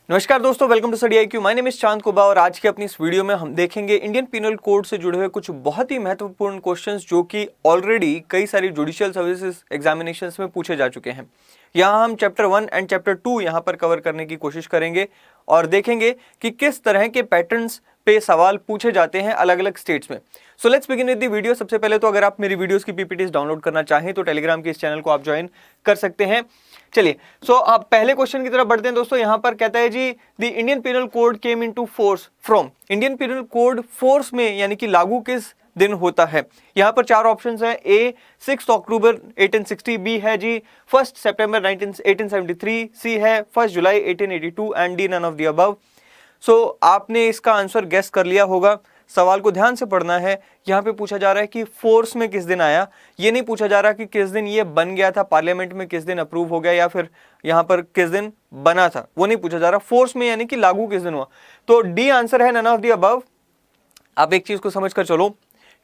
नमस्कार दोस्तों, welcome to study IQ। My name is Chand Kuba और आज की अपनी इस वीडियो में हम देखेंगे इंडियन पिनल कोड से जुड़े हुए कुछ बहुत ही महत्वपूर्ण क्वेश्चंस जो कि ऑलरेडी कई सारी जुडिशियल सर्विसेज एग्जामिनेशंस में पूछे जा चुके हैं। यहाँ हम चैप्टर 1 एंड चैप्टर 2 यहाँ पर कवर करने की कोशिश करेंगे और देखेंगे कि किस तरह के पैटर्न्स पे सवाल पूछे जाते हैं अलग अलग स्टेट्स में। So let's begin with the video. सबसे पहले तो अगर आप मेरी वीडियोस की पीपीटीज डाउनलोड करना चाहें तो टेलीग्राम के इस चैनल को आप ज्वाइन कर सकते हैं। चलिए, आप पहले क्वेश्चन की तरफ बढ़ते हैं दोस्तों। यहां पर कहता है जी, the Indian penal code came into force from. Indian penal code force में यानी कि लागू किस दिन होता है। यहां पर चार ऑप्शंस हैं। ए 6 अक्टूबर 1860, बी है जी 1 सितंबर 1873, सी है 1 जुलाई 1882 and D none of the above. So आपने इसका आंसर गेस कर लिया होगा। सवाल को ध्यान से पढ़ना है। यहाँ पे पूछा जा रहा है कि फोर्स में किस दिन आया। ये नहीं पूछा जा रहा कि किस दिन ये बन गया था, पार्लियामेंट में किस दिन अप्रूव हो गया या फिर यहाँ पर किस दिन बना था, वो नहीं पूछा जा रहा। फोर्स में यानी कि लागू किस दिन हुआ। तो डी आंसर है नन ऑफ द अबव। आप एक चीज को समझ कर चलो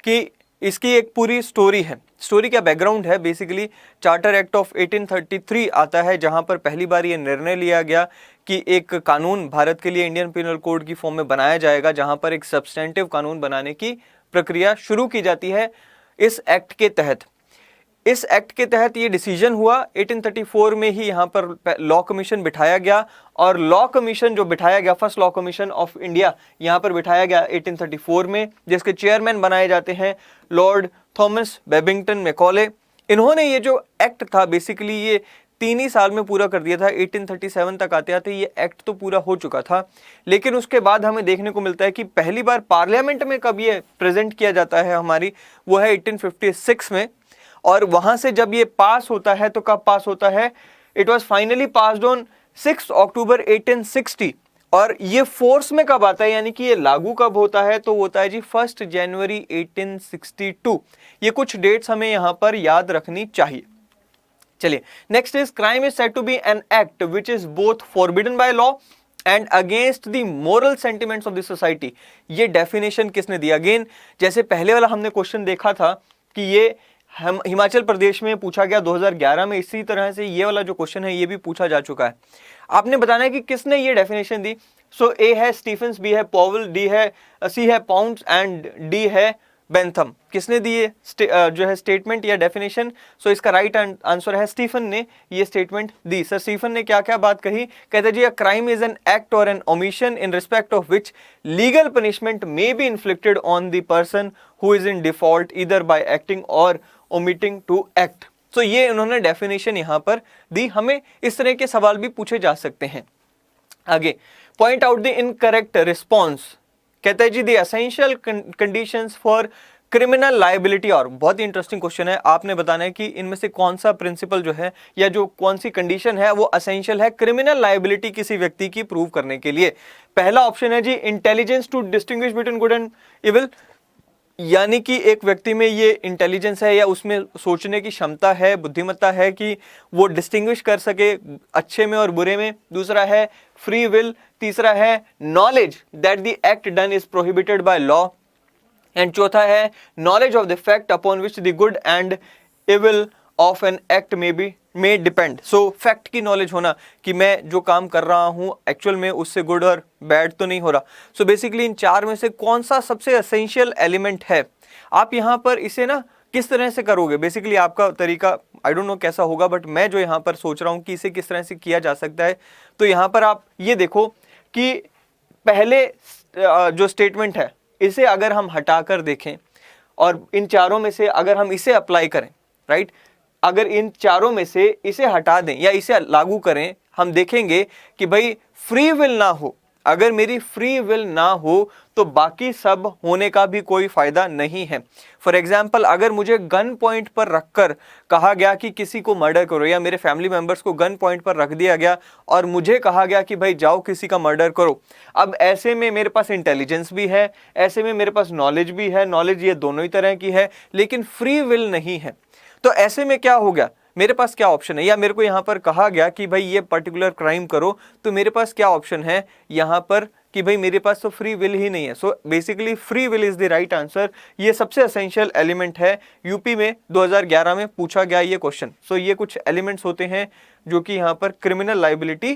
कि इसकी एक पूरी स्टोरी है। स्टोरी का बैकग्राउंड है, बेसिकली चार्टर एक्ट ऑफ 1833 आता है जहां पर पहली बार ये निर्णय लिया गया कि एक कानून भारत के लिए इंडियन पिनल कोड की फॉर्म में बनाया जाएगा, जहां पर एक सब्सटेंटिव कानून बनाने की प्रक्रिया शुरू की जाती है इस एक्ट के तहत। इस एक्ट के तहत ये डिसीजन हुआ 1834 में ही। यहाँ पर लॉ कमीशन बिठाया गया और लॉ कमीशन जो बिठाया गया, first law commission of India यहाँ पर बिठाया गया 1834 में, जिसके चेयरमैन बनाए जाते हैं लॉर्ड थॉमस बेबिंगटन मैकॉले। इन्होंने ये जो एक्ट था बेसिकली ये 3 ही साल में पूरा कर दिया था। 1837 तक आते आते ये एक्ट तो पूरा हो चुका था, लेकिन उसके बाद हमें देखने को मिलता है कि पहली बार पार्लियामेंट में कब ये प्रेजेंट किया जाता है हमारी, वो है 1856 में। और वहां से जब ये पास होता है तो कब पास होता है, it was finally passed on 6 अक्टूबर 1860। और ये फोर्स में कब आता है यानी कि ये लागू कब होता है, तो होता है जी 1 जनवरी 1862। ये कुछ डेट्स हमें यहां पर याद रखनी चाहिए। चलिए, next is crime is said to be an act which is both forbidden by law and against the moral sentiments of the society. ये डेफिनेशन किसने दिया? अगेन, जैसे पहले वाला हमने क्वेश्चन देखा था कि ये हम हिमाचल प्रदेश में पूछा गया 2011 में, इसी तरह से ये वाला जो क्वेश्चन है ये भी पूछा जा चुका है। आपने बताना है कि किसने ये डेफिनेशन दी। सो ए है स्टीफेंस, बी है पॉवेल, डी है सी है पाउंड्स एंड डी है बेंथम। किसने दी ये जो है स्टेटमेंट या डेफिनेशन? सो इसका राइट आंसर है स्टीफन ने ये स्टेटमेंट दी। सर स्टीफन ने क्या क्या बात कही? कहते जी, a crime is an act or an omission in respect of which legal punishment may be inflicted on the person who is in default either by acting or omitting to act. So ये उन्होंने definition यहां पर दी। हमें इस तरह के सवाल भी पूछे जा सकते हैं। आगे, point out the incorrect response. कहता है जी, the essential conditions for criminal liability. और बहुत ही इंटरेस्टिंग क्वेश्चन है। आपने बताना है कि इनमें से कौन सा प्रिंसिपल जो है या जो कौन सी कंडीशन है वो एसेंशियल है क्रिमिनल लायबिलिटी किसी व्यक्ति की प्रूव करने के लिए। पहला ऑप्शन है जी, intelligence to distinguish between good and evil. यानी कि एक व्यक्ति में ये इंटेलिजेंस है या उसमें सोचने की क्षमता है, बुद्धिमत्ता है कि वो डिस्टिंग्विश कर सके अच्छे में और बुरे में। दूसरा है फ्री विल। तीसरा है knowledge that the act done is prohibited by law. And चौथा है knowledge of the fact upon which the good and evil of an act may depend. So fact की नॉलेज होना कि मैं जो काम कर रहा हूं एक्चुअल में उससे गुड और बैड तो नहीं हो रहा। सो बेसिकली इन चार में से कौन सा सबसे एसेंशियल एलिमेंट है? आप यहां पर इसे ना किस तरह से करोगे, बेसिकली आपका तरीका आई डोंट नो कैसा होगा, बट मैं जो यहां पर सोच रहा हूं कि इसे किस तरह से किया जा सकता है, तो यहां पर आप ये देखो कि पहले जो स्टेटमेंट है इसे अगर हम हटाकर देखें और इन चारों में से अगर हम इसे अप्लाई करें, राइट, अगर इन चारों में से इसे हटा दें या इसे लागू करें, हम देखेंगे कि भाई फ्री विल ना हो। अगर मेरी फ्री विल ना हो तो बाकी सब होने का भी कोई फायदा नहीं है। फॉर एग्जाम्पल, अगर मुझे गन पॉइंट पर रखकर कहा गया कि किसी को मर्डर करो या मेरे फैमिली मेंबर्स को गन पॉइंट पर रख दिया गया और मुझे कहा गया कि भाई जाओ किसी का मर्डर करो, अब ऐसे में मेरे पास इंटेलिजेंस भी है, ऐसे में मेरे पास नॉलेज भी है, नॉलेज ये दोनों ही तरह की है, लेकिन फ्री विल नहीं है। तो ऐसे में क्या हो गया, मेरे पास क्या ऑप्शन है? या मेरे को यहां पर कहा गया कि भाई ये पर्टिकुलर क्राइम करो, तो मेरे पास क्या ऑप्शन है यहां पर कि भाई मेरे पास तो फ्री विल ही नहीं है। So basically free will is the right answer. ये सबसे एसेंशियल एलिमेंट है। यूपी में 2011 में पूछा गया ये क्वेश्चन। सो ये कुछ एलिमेंट्स होते हैं जो कि यहां पर क्रिमिनल लायबिलिटी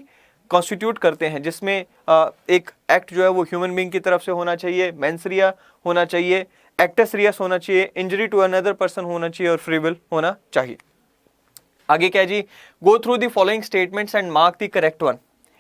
कॉन्स्टिट्यूट करते हैं, जिसमें एक एक्ट जो है वो ह्यूमन बीइंग की तरफ से होना चाहिए, मेंस रिया होना चाहिए, एक्टस रियस होना चाहिए, इंजरी टू अनदर पर्सन होना चाहिए और फ्री विल होना चाहिए। आगे क्या जी, go through the following statements and mark the correct one.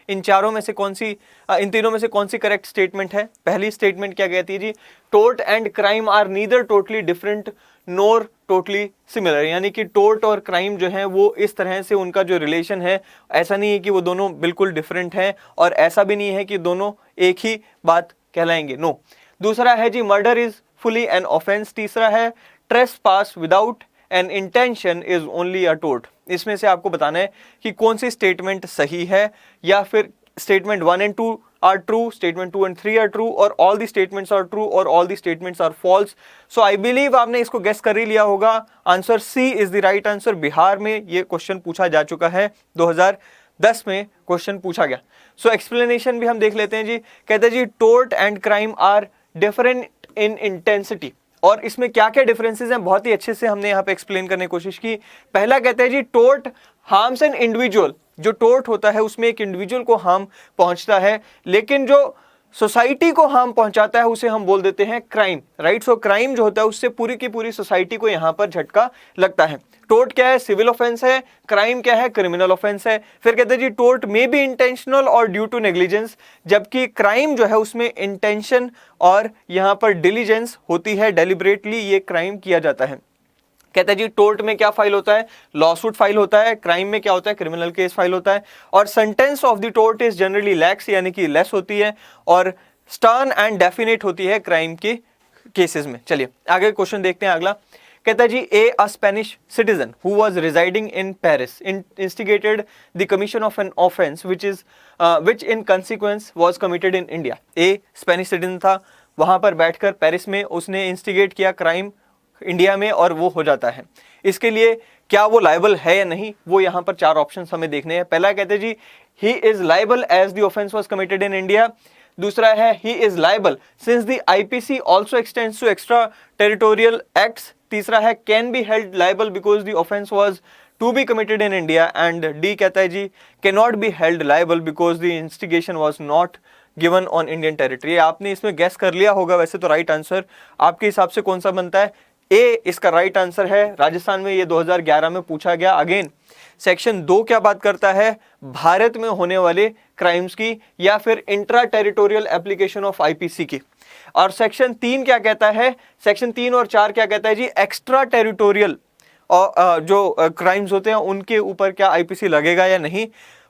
इन चारों में से कौन सी, इन तीनों में से कौन सी करेक्ट स्टेटमेंट है? पहली स्टेटमेंट क्या कहती है जी, tort and crime are neither totally different nor totally similar. यानी कि टोर्ट और क्राइम जो है वो इस तरह से उनका जो रिलेशन है, ऐसा नहीं है कि वो दोनों बिल्कुल डिफरेंट हैं, और ऐसा भी नहीं है कि दोनों एक ही बात कहलाएंगे, नो। दूसरा है जी, murder is fully an offence. तीसरा है, trespass without an intention is only a tort. इसमें से आपको बताना है कि कौन सी स्टेटमेंट सही है, या फिर statement 1 and 2 are true, statement 2 and 3 are true, or all the statements are true or all the statements are false. So I believe आपने इसको गेस कर ही लिया होगा, answer C is the right answer. Bihar में ये क्वेश्चन पूछा जा चुका है, 2010 में क्वेश्चन पूछा गया। सो एक्सप्लेनेशन भी हम देख लेते हैं जी। कहते हैं जी, tort and crime are different in intensity. और इसमें क्या क्या डिफरेंसेस हैं बहुत ही अच्छे से हमने यहाँ पे एक्सप्लेन करने की कोशिश की। पहला कहते हैं जी, टोर्ट हार्म्स एन इंडिविजुअल। जो टोर्ट होता है उसमें एक इंडिविजुअल को हार्म पहुंचता है, लेकिन जो सोसाइटी को हार्म पहुंचाता है उसे हम बोल देते हैं क्राइम, राइट। सो क्राइम जो होता है उससे पूरी की पूरी सोसाइटी को यहाँ पर झटका लगता है। टोर्ट क्या है? सिविल ऑफेंस है। क्राइम क्या है? क्रिमिनल ऑफेंस है। फिर कहते हैं जी, टोर्ट में बी इंटेंशनल और ड्यू टू नेग्लिजेंस, जबकि क्राइम जो है उसमें इंटेंशन और यहाँ पर डिलीजेंस होती है, डेलिबरेटली ये क्राइम किया जाता है। कहता है जी, टोर्ट में क्या फाइल होता है? लॉसूट फाइल होता है। क्राइम में क्या होता है? क्रिमिनल केस फाइल होता है। और sentence of the tort is generally lax, यानी कि लेस होती है, और स्टर्न एंड डेफिनेट होती है क्राइम के केसेस में। चलिए आगे क्वेश्चन देखते हैं अगला। कहता है जी, a Spanish citizen who was residing in Paris instigated the commission of an offence which in consequence was committed in India. A Spanish citizen था, वहां पर बैठकर पेरिस में उसने इंस्टिगेट किया क्राइम इंडिया में, और वो हो जाता है। इसके लिए क्या वो लायबल है या नहीं, वो यहाँ पर चार ऑप्शंस हमें देखने हैं। पहला कहते हैं जी, he is liable as the offence was committed in India. दूसरा है, he is liable since the IPC also extends to extra territorial acts. तीसरा है, can be held liable because the offence was to be committed in India. And D कहता है जी, can not be held liable because the instigation was not given on Indian territory. आपने इसमें gas कर लिया होगा वैसे तो राइट आंसर आपके हिसाब से कौन सा बनता है? ए इसका राइट आंसर है। राजस्थान में ये 2011 में पूछा गया। अगेन सेक्शन 2 क्या बात करता है? भारत में होने वाले क्राइम्स की, या फिर intra territorial application of IPC की। और सेक्शन 3 क्या कहता है? सेक्शन 3 और 4 क्या कहता है जी? एक्स्ट्रा टेरिटोरियल और जो क्राइम्स होते हैं उनके ऊपर क्या आईपीसी लगेगा या नहीं,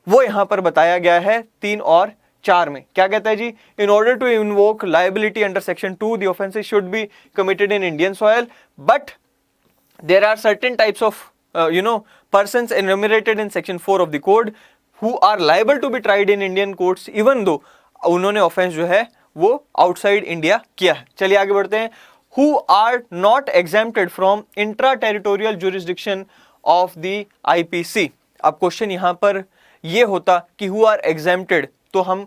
वो यहां पर बताया गया है 3 और 4 में। क्या कहता है जी? In order to invoke liability under section 2 the offences should be committed in Indian soil, but there are certain types of persons enumerated in section 4 of the code who are liable to be tried in Indian courts even though उन्होंने offence जो है वो outside India किया है। चलिए आगे बढ़ते हैं। who are not exempted from intra territorial jurisdiction of the IPC। अब क्वेश्चन यहां पर ये होता कि who are exempted, तो हम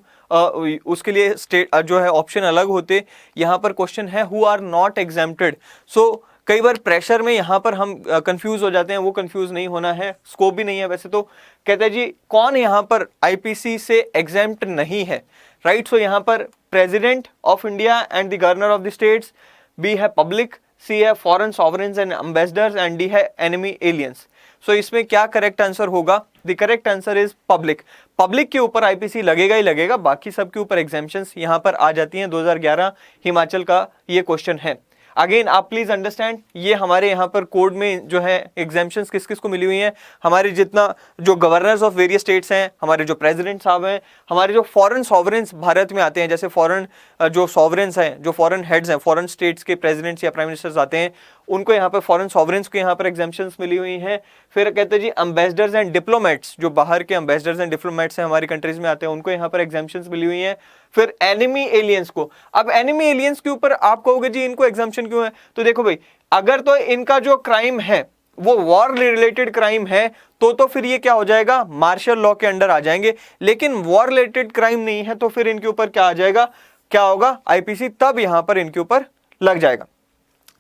उसके लिए स्टेट जो है ऑप्शन अलग होते। यहां पर क्वेश्चन है who are not exempted। सो कई बार प्रेशर में यहाँ पर हम कंफ्यूज हो जाते हैं, वो कंफ्यूज नहीं होना है, स्कोप भी नहीं है वैसे तो। कहते हैं जी, कौन यहाँ पर आईपीसी से एग्जेम्प्ट नहीं है, राइट। सो यहाँ पर President of India and the governor of the states, B है पब्लिक, सी है foreign sovereigns and ambassadors, and D है एनिमी एलियंस। सो इसमें क्या करेक्ट आंसर होगा? The correct answer is public. Public के ऊपर आईपीसी लगेगा ही लगेगा, बाकी सब के ऊपर एग्जेम्पशंस यहाँ पर आ जाती हैं। 2011 हिमाचल का ये क्वेश्चन है। अगेन आप प्लीज अंडरस्टैंड, ये हमारे यहाँ पर कोड में जो है एग्जेम्पशंस किस किस को मिली हुई हैं। हमारे जितना जो गवर्नर्स ऑफ वेरियस स्टेट्स हैं, हमारे जो प्रेसिडेंट साहब हैं, हमारे जो फॉरेन सॉवरेन्स भारत में आते हैं, जैसे फॉरेन जो सॉवरेन्स हैं, जो फॉरेन हेड्स हैं, फॉरेन स्टेट्स के प्रेसिडेंट्स या प्राइम मिनिस्टर्स आते हैं, उनको यहाँ पर फॉरेन सॉवरेन्स को यहाँ पर एग्जेम्पशंस मिली हुई हैं। फिर कहते हैं जी, एम्बेसडर्स एंड डिप्लोमेट्स, जो बाहर के एम्बेसडर्स एंड डिप्लोमेट्स हैं हमारी कंट्रीज में आते हैं, उनको यहाँ पर एग्जेम्पशंस मिली हुई हैं। फिर एनिमी एलियंस को, अब एनिमी एलियंस के ऊपर आप कहोगे जी इनको एग्जम्पशन क्यों है, तो देखो भाई, अगर तो इनका जो क्राइम है वो वॉर रिलेटेड क्राइम है तो फिर ये क्या हो जाएगा? मार्शल लॉ के अंडर आ जाएंगे। लेकिन वॉर रिलेटेड क्राइम नहीं है तो फिर इनके ऊपर क्या आ जाएगा? क्या होगा? आईपीसी तब यहां पर इनके ऊपर लग जाएगा।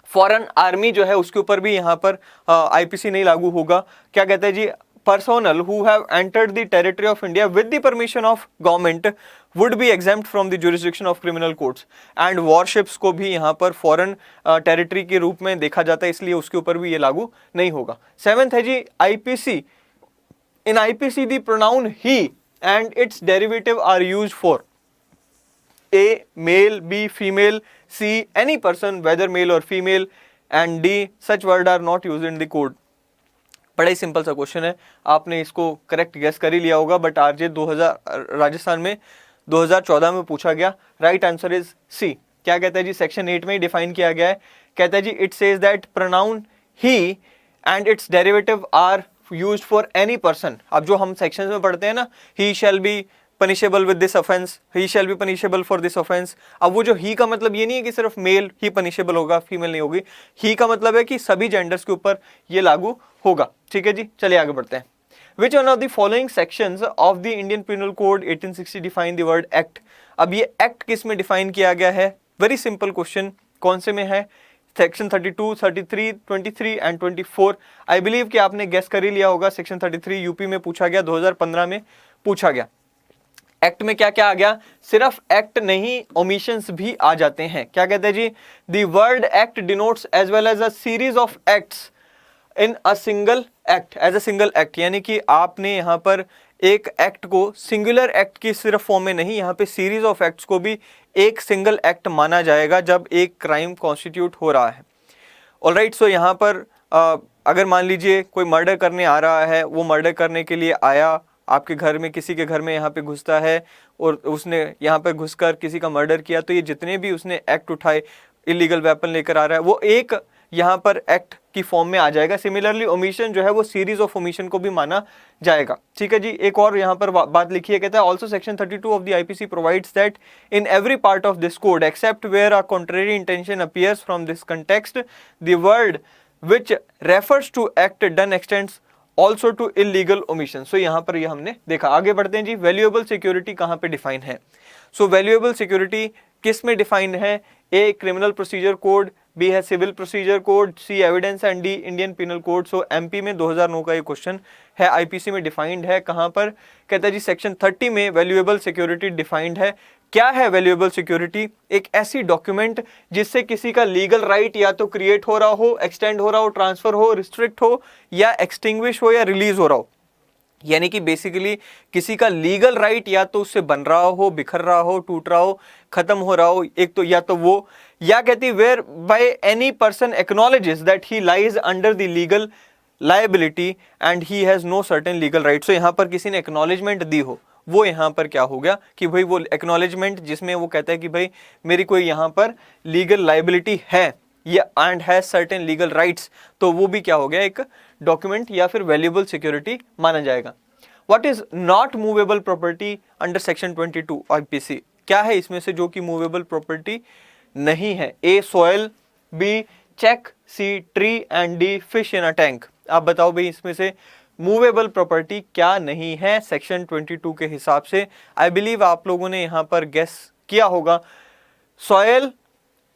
फॉरेन आर्मी जो है उसके ऊपर भी यहां पर आईपीसी नहीं लागू होगा। क्या कहते हैं जी? personnel who have entered the territory of India with the permission of government would be exempt from the jurisdiction of criminal courts. And warships को भी यहाँ पर foreign territory के रूप में देखा जाता है, इसलिए उसके ऊपर भी ये लागू नहीं होगा. 7th है जी IPC. In IPC the pronoun he and its derivative are used for A, male, B, female, C, any person whether male or female, and D, such word are not used in the code. बड़ा ही simple सा question है, आपने इसको correct guess कर ही लिया होगा, but RJ 2000 Rajasthan में 2014 में पूछा गया. Right answer is C. क्या कहता है जी, सेक्शन 8 में ही डिफाइन किया गया है. कहता है जी it says that pronoun he and its derivative are used for any person. अब जो हम सेक्शंस में पढ़ते हैं ना, he shall be punishable with this offence, he shall be punishable for this offence. अब वो जो ही का मतलब ये नहीं है कि सिर्फ मेल ही पनिशेबल होगा, फीमेल नहीं होगी. ही का मतलब है कि सभी जेंडर्स के ऊपर ये लागू होगा. ठीक है जी, चलिए आगे बढ़ते हैं. Which one of the following sections of the Indian Penal Code 1860 define the word act? अब ये act किस में डिफाइन किया गया है? Very simple question. कौन से में है? Section 32, 33, 23 and 24. आई बिलीव कि आपने गेस कर ही लिया होगा. सेक्शन 33 यूपी में पूछा गया, 2015 में पूछा गया. एक्ट में क्या क्या आ गया? सिर्फ एक्ट नहीं, ओमिशंस भी आ जाते हैं. क्या कहते हैं जी, the word act denotes as well as a series of acts in a single act, as a single act. यानी कि आपने यहाँ पर एक एक्ट को सिंगुलर एक्ट की सिर्फ फॉर्म में नहीं, यहाँ पे सीरीज ऑफ एक्ट्स को भी एक सिंगल एक्ट माना जाएगा जब एक क्राइम कॉन्स्टिट्यूट हो रहा है. ऑलराइट, सो यहाँ पर अगर मान लीजिए कोई मर्डर करने आ रहा है, वो मर्डर करने के लिए आया आपके घर में, किसी के घर में यहाँ पे घुसता है और उसने यहाँ पे घुसकर किसी का मर्डर किया, तो ये जितने भी उसने एक्ट उठाए, इलीगल वेपन लेकर आ रहा है, वो एक यहाँ पर एक्ट की फॉर्म में आ जाएगा. सिमिलरली ओमिशन जो है वो सीरीज ऑफ ओमिशन को भी माना जाएगा. ठीक है जी, एक और यहाँ पर बात लिखी है, कहता है also section 32 of the IPC provides that in every part of this code except where a contrary intention appears from this context the word which refers to act done extends also to illegal omission. So यहाँ पर ये हमने देखा. आगे बढ़ते हैं जी. Valuable security कहाँ पे डिफाइन है? सो वैल्यूएबल सिक्योरिटी किस में डिफाइन है? A, criminal procedure code, B है civil procedure code, C evidence and D Indian penal code. So MP में 2009 का ये क्वेश्चन है, आईपीसी में डिफाइंड है. कहाँ पर? कहता है जी सेक्शन 30 में वैल्यूएबल सिक्योरिटी डिफाइंड है. क्या है वैल्यूएबल सिक्योरिटी? एक ऐसी डॉक्यूमेंट जिससे किसी का लीगल राइट या तो क्रिएट हो रहा हो, एक्सटेंड हो रहा हो, ट्रांसफर हो, रिस्ट्रिक्ट हो, या एक्सटिंग्विश हो, या रिलीज हो रहा हो. यानी कि बेसिकली किसी का लीगल राइट या तो उससे बन रहा हो, बिखर रहा हो, टूट रहा हो, खत्म हो रहा हो. एक तो या तो वो, या कहती whereby any person acknowledges that he lies under the legal liability and he has no certain legal right. So यहाँ पर किसी ने एक्नॉलेजमेंट दी हो, वो यहाँ पर क्या हो गया कि भाई वो एक्नॉलेजमेंट जिसमें वो कहता है कि भाई मेरी कोई यहाँ पर लीगल लायबिलिटी है या and has certain legal rights, तो वो भी क्या हो गया, एक डॉक्यूमेंट या फिर वैल्यूएबल सिक्योरिटी माना जाएगा. What is not movable property under section 22 IPC? क्या है इसमें से जो कि मूवेबल प्रॉपर्टी नहीं है? A, soil, B, cheque, C, tree and D, fish in a tank. आप बताओ भाई इसमें से मूवेबल प्रॉपर्टी क्या नहीं है सेक्शन 22 के हिसाब से? आई बिलीव आप लोगों ने यहाँ पर गेस किया होगा. Soil,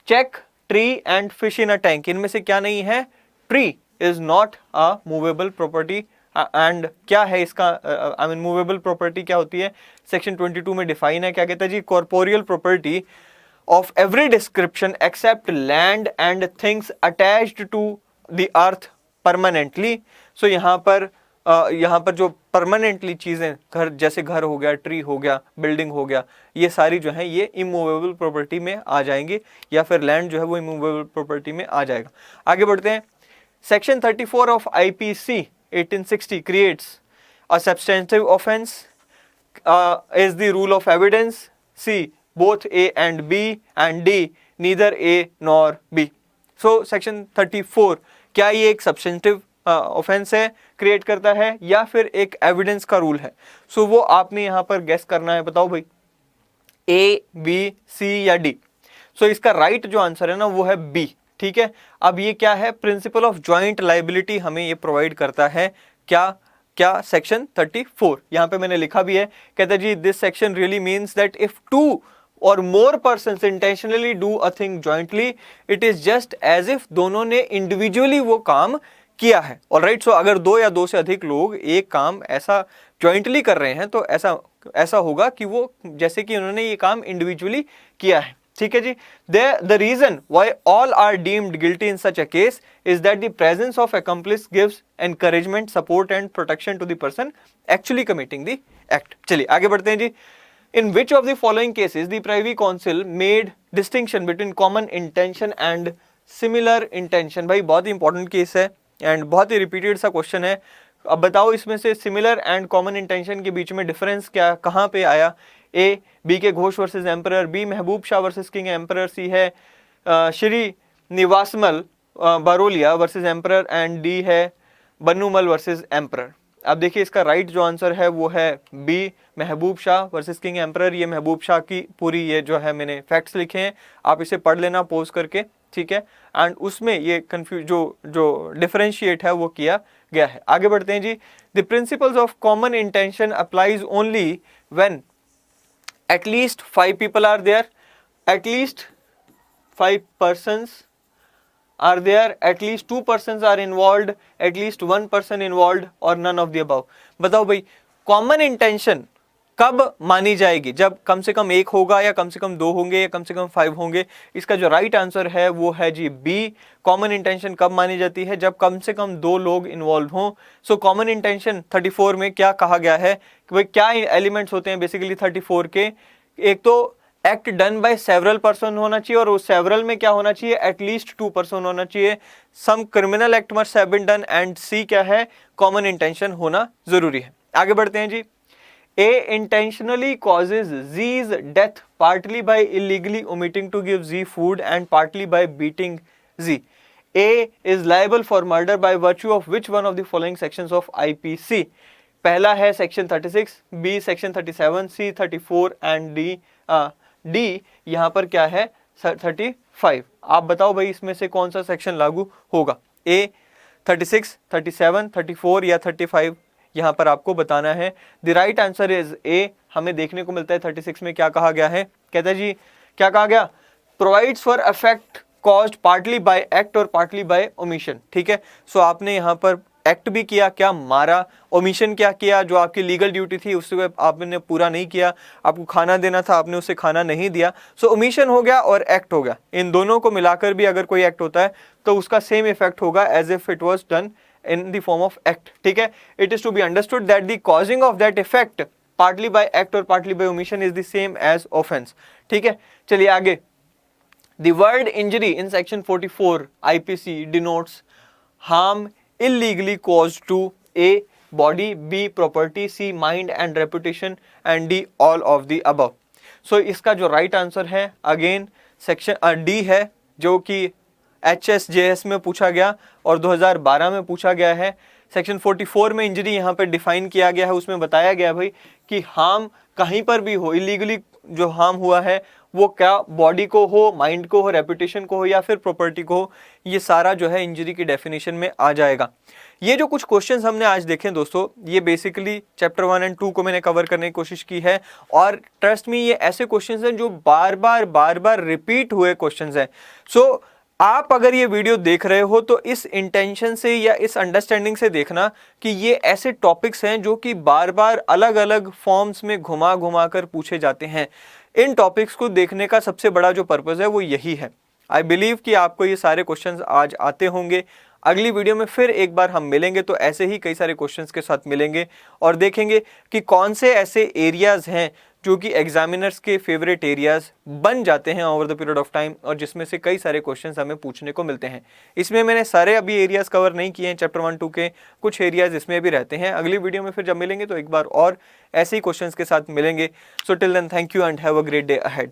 check, tree and fish in a tank, इनमें से क्या नहीं है? Tree is not a movable property. And क्या है इसका आई मीन मूवेबल प्रॉपर्टी क्या होती है? सेक्शन 22 में डिफाइन है. क्या कहता है जी, corporeal property of every description except land and things attached to the earth permanently. So यहाँ पर जो परमानेंटली चीजें, घर जैसे घर हो गया, ट्री हो गया, बिल्डिंग हो गया, ये सारी जो है ये इमूवेबल प्रॉपर्टी में आ जाएंगे, या फिर लैंड जो है वो इमूवेबल प्रॉपर्टी में आ जाएगा. आगे बढ़ते हैं. Section 34 of IPC 1860 creates a substantive offence is the rule of evidence. C, both A and B, and D, neither A nor B. So section 34 क्या ये एक सब्सटेंटिव ऑफेंस है, क्रिएट करता है, या फिर एक एविडेंस का रूल है? सो वो आपने यहाँ पर गेस करना है. बताओ भाई A, B, C या D. सो इसका राइट जो आंसर है ना वो है B. ठीक है, अब ये क्या है? प्रिंसिपल ऑफ ज्वाइंट लायबिलिटी हमें ये प्रोवाइड करता है. क्या सेक्शन 34 यहाँ पे मैंने लिखा भी है. कहता है जी this section really means that if two or more persons intentionally do a thing jointly, it is just as if दोनों ने individually वो काम किया है। ऑलराइट, सो अगर 2 या 2 से अधिक लोग एक काम ऐसा जॉइंटली कर रहे हैं तो ऐसा होगा कि वो जैसे कि उन्होंने ये काम इंडिविजुअली किया है। ठीक है जी। The reason why all are deemed guilty in such a case is that the presence of accomplice gives encouragement, support and protection to the person actually committing the act. चलिए आगे बढ़ते हैं जी। In which of the following cases the Privy Council made distinction between common intention and similar intention? भाई बहुत ही important case है and बहुत ही repeated सा question है। अब बताओ इसमें से सिमिलर एंड कॉमन इंटेंशन के बीच में डिफरेंस क्या, कहाँ पे आया? ए बी के Ghosh versus emperor, B Mahboob Shah versus king emperor, C है Shri Nivasmal Barolia versus emperor and D है बन्नूमल वर्सेस एम्परर। अब देखिए इसका राइट जो आंसर है वो है B Mahboob Shah versus king emperor. ये महबूब शाह की पूरी ये जो है मैंने फैक्ट्स लिखे हैं, आप इसे पढ़ लेना पोज करके, ठीक है। एंड उसमें ये कंफ्यूज जो डिफरेंशिएट है वो किया गया है। आगे बढ़ते हैं जी। The principles of common intention applies only when at least 5 people are there, at least 5 persons are there, at least 2 persons are involved, at least 1 person involved or none of the above। बताओ भाई common intention कब मानी जाएगी? जब कम से कम 1 होगा या कम से कम 2 होंगे या कम से कम 5 होंगे? इसका जो राइट आंसर है वो है जी बी। कॉमन इंटेंशन कब मानी जाती है? जब कम से कम 2 लोग इन्वॉल्व हों। सो कॉमन इंटेंशन 34 में क्या कहा गया है कि भाई क्या एलिमेंट्स होते हैं बेसिकली 34 के? एक तो act done by several person होना चाहिए और उस सेवरल में क्या होना चाहिए? एटलीस्ट 2 पर्सन होना चाहिए। Some criminal act must have been done and C क्या है? कॉमन इंटेंशन होना जरूरी है। आगे बढ़ते हैं जी। A intentionally causes Z's death partly by illegally omitting to give Z food and partly by beating Z. A is liable for murder by virtue of which one of the following sections of IPC? पहला है section 36, B section 37, C 34 and D यहाँ पर क्या है 35। आप बताओ भाई इसमें से कौन सा सेक्शन लागू होगा? A 36, 37, 34 या 35 यहाँ पर आपको बताना है। The right answer is a. हमें देखने को मिलता है 36 में क्या कहा गया है? कहता है जी क्या कहा गया? Provides for affect caused partly bye act और पार्टली बाय ओमिशन। ठीक है, सो आपने यहाँ पर एक्ट भी किया, क्या मारा, ओमिशन क्या किया, जो आपकी लीगल ड्यूटी थी उससे आपने पूरा नहीं किया, आपको खाना देना था आपने उसे खाना नहीं दिया। सो ओमिशन हो गया और एक्ट हो गया। इन दोनों को मिलाकर भी अगर कोई एक्ट होता है तो उसका सेम इफेक्ट होगा as if it was done in the form of act। ठीक है, it is to be understood that the causing of that effect partly by act or partly by omission is the same as offense। ठीक है, चलिए आगे। The word injury in section 44 IPC denotes harm illegally caused to A body, B property, C mind and reputation and D all of the above। so इसका जो right answer है again section D है जो कि HSJS में पूछा गया और 2012 में पूछा गया है। सेक्शन 44 में इंजरी यहाँ पर डिफाइन किया गया है, उसमें बताया गया भाई कि हार्म कहीं पर भी हो, इलीगली जो हार्म हुआ है वो क्या बॉडी को हो, माइंड को हो, रेपुटेशन को हो या फिर प्रॉपर्टी को हो, ये सारा जो है इंजरी की डेफिनेशन में आ जाएगा। ये जो कुछ क्वेश्चंस हमने आज देखे दोस्तों, ये बेसिकली चैप्टर 1 एंड 2 को मैंने कवर करने की कोशिश की है और ट्रस्ट मी ये ऐसे क्वेश्चंस हैं जो बार बार रिपीट हुए क्वेश्चंस हैं। सो आप अगर ये वीडियो देख रहे हो तो इस इंटेंशन से या इस अंडरस्टैंडिंग से देखना कि ये ऐसे टॉपिक्स हैं जो कि बार बार अलग अलग फॉर्म्स में घुमा कर पूछे जाते हैं। इन टॉपिक्स को देखने का सबसे बड़ा जो पर्पस है वो यही है। आई बिलीव कि आपको ये सारे क्वेश्चंस आज आते होंगे। अगली वीडियो में फिर एक बार हम मिलेंगे तो ऐसे ही कई सारे क्वेश्चंस के साथ मिलेंगे और देखेंगे कि कौन से ऐसे एरियाज हैं जो कि एग्जामिनर्स के फेवरेट एरियाज बन जाते हैं over the period of time और जिसमें से कई सारे क्वेश्चंस हमें पूछने को मिलते हैं। इसमें मैंने सारे अभी एरियाज कवर नहीं किए हैं, चैप्टर 1 2 के कुछ एरियाज इसमें भी रहते हैं। अगली वीडियो में फिर जब मिलेंगे तो एक बार और ऐसे ही क्वेश्चंस के साथ मिलेंगे। So till then thank you and have a great day ahead.